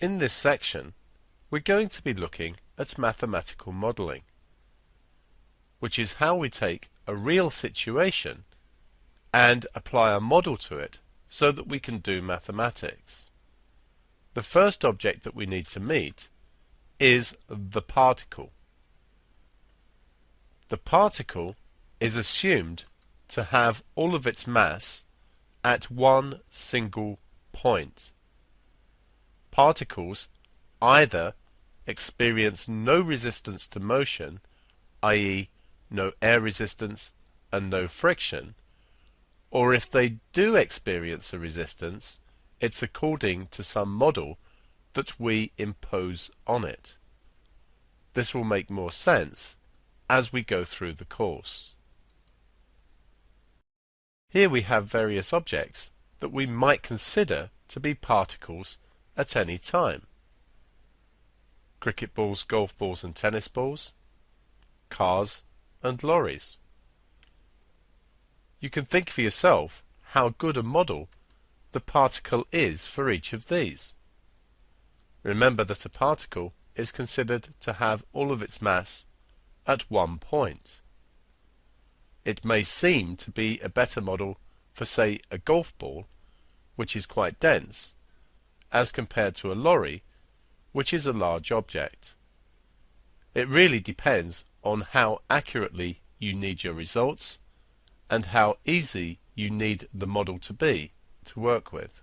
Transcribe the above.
In this section, we're going to be looking at mathematical modelling, which is how we take a real situation and apply a model to it so that we can do mathematics. The first object that we need to meet is the particle. The particle is assumed to have all of its mass at one single point. Particles either experience no resistance to motion, i.e. no air resistance and no friction, or if they do experience a resistance, it's according to some model that we impose on it. This will make more sense as we go through the course. Here we have various objects that we might consider to be particles at any time. Cricket balls, golf balls and tennis balls, cars and lorries. You can think for yourself how good a model the particle is for each of these. Remember that a particle is considered to have all of its mass at one point. It may seem to be a better model for, say, a golf ball, which is quite dense, as compared to a lorry, which is a large object. It really depends on how accurately you need your results and how easy you need the model to be to work with.